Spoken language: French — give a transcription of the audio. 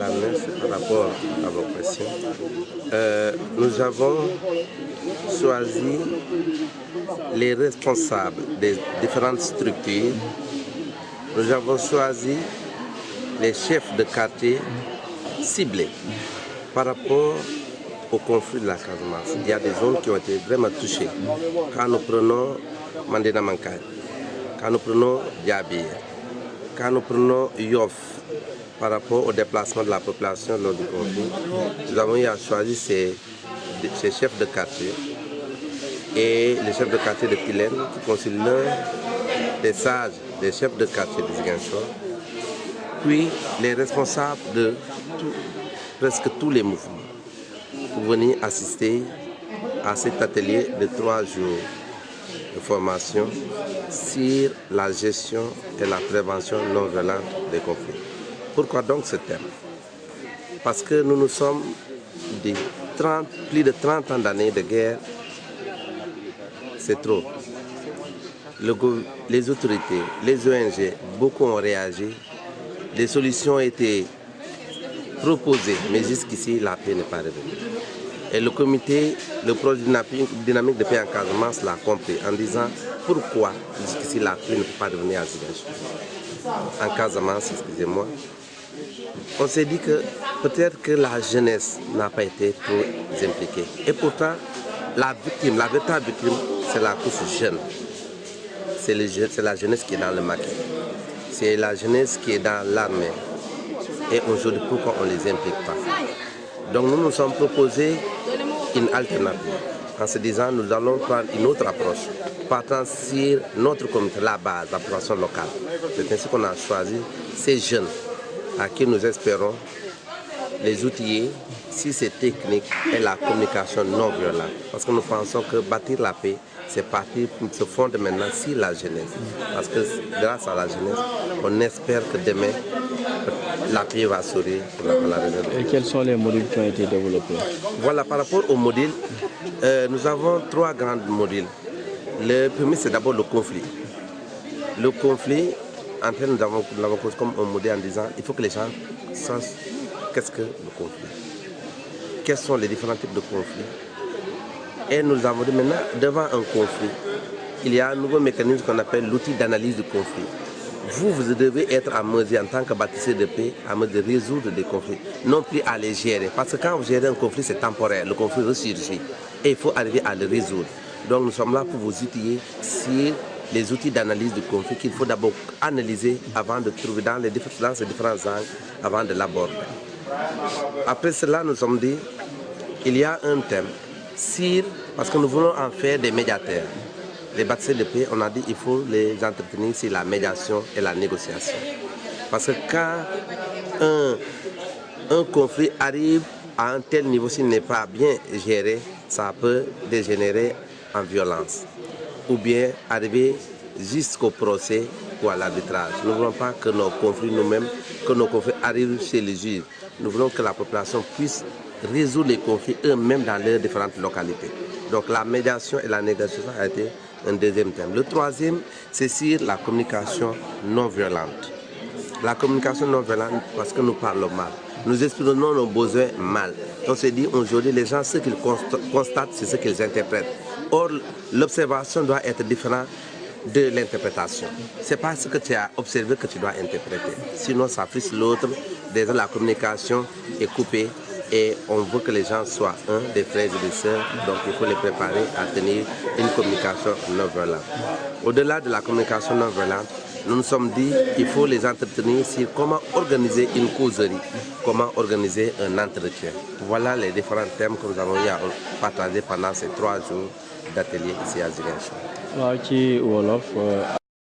Par rapport à vos questions, nous avons choisi les responsables des différentes structures, nous avons choisi les chefs de quartier ciblés par rapport au conflit de la Casamance. Il y a des zones qui ont été vraiment touchées. Quand nous prenons Mandina Mankaï, quand nous prenons Diaby, quand nous prenons Yoff, par rapport au déplacement de la population lors du conflit, nous avons eu à choisir ces chefs de quartier et les chefs de quartier de Tilène qui constituent l'un des sages des chefs de quartier de Ziguinchor, puis les responsables de presque tous les mouvements pour venir assister à cet atelier de 3 jours de formation sur la gestion et la prévention non violente des conflits. Pourquoi donc ce thème? Parce que nous sommes plus de 30 ans d'années de guerre, c'est trop. Les autorités, les ONG, beaucoup ont réagi, des solutions ont été proposées, mais jusqu'ici la paix n'est pas revenue. Et le comité, le projet dynamique de paix en Casamance l'a compris en disant pourquoi jusqu'ici la paix ne peut pas revenir à Ziguinchor. En Casamance, excusez-moi. On s'est dit que peut-être que la jeunesse n'a pas été trop impliquée. Et pourtant, la véritable victime, c'est la couche jeune. C'est la jeunesse qui est dans le maquis. C'est la jeunesse qui est dans l'armée. Et aujourd'hui, pourquoi on ne les implique pas? Donc nous nous sommes proposés une alternative. En se disant, nous allons prendre une autre approche, partant sur notre comité, la base, la population locale. C'est ainsi qu'on a choisi ces jeunes à qui nous espérons les outiller si c'est technique et la communication non violente. Parce que nous pensons que bâtir la paix, c'est partir se fonde maintenant sur la jeunesse. Parce que grâce à la jeunesse, on espère que demain, la paix va sourire pour la région. Et quels sont les modules qui ont été développés? Voilà, par rapport aux modules, nous avons 3 grands modules. Le premier, c'est d'abord le conflit. Le conflit, en fait, nous l'avons posé comme un modèle en disant il faut que les gens sachent qu'est-ce que le conflit, quels sont les différents types de conflits. Et nous avons dit maintenant, devant un conflit, il y a un nouveau mécanisme qu'on appelle l'outil d'analyse du conflit. Vous devez être à mesure, en tant que bâtisseur de paix, à mesure de résoudre des conflits, non plus à les gérer. Parce que quand vous gérez un conflit, c'est temporaire, le conflit ressurgit. Et il faut arriver à le résoudre. Donc nous sommes là pour vous outiller sur les outils d'analyse du conflit qu'il faut d'abord analyser avant de trouver dans ces différents angles, avant de l'aborder. Après cela, nous sommes dit, il y a un thème, parce que nous voulons en faire des médiateurs. Les bâtisseurs de paix, on a dit qu'il faut les entretenir sur la médiation et la négociation. Parce que quand un conflit arrive à un tel niveau, s'il n'est pas bien géré, ça peut dégénérer en violence. Ou bien arriver jusqu'au procès ou à l'arbitrage. Nous ne voulons pas que nos conflits arrivent chez les juges. Nous voulons que la population puisse résoudre les conflits eux-mêmes dans leurs différentes localités. Donc la médiation et la négociation a été un deuxième thème. Le troisième, c'est sur la communication non violente. La communication non violente parce que nous parlons mal. Nous exprimons nos besoins mal. On se dit aujourd'hui, les gens, ce qu'ils constatent, c'est ce qu'ils interprètent. Or, l'observation doit être différente de l'interprétation. Ce n'est pas ce que tu as observé que tu dois interpréter. Sinon, ça frustre l'autre. Déjà, la communication est coupée et on veut que les gens soient des frères et des sœurs. Donc, il faut les préparer à tenir une communication non violente. Au-delà de la communication non violente, nous nous sommes dit qu'il faut les entretenir sur comment organiser une causerie, comment organiser un entretien. Voilà les différents thèmes que nous avons eu à partager pendant ces 3 jours d'atelier ici à Ziguinchor.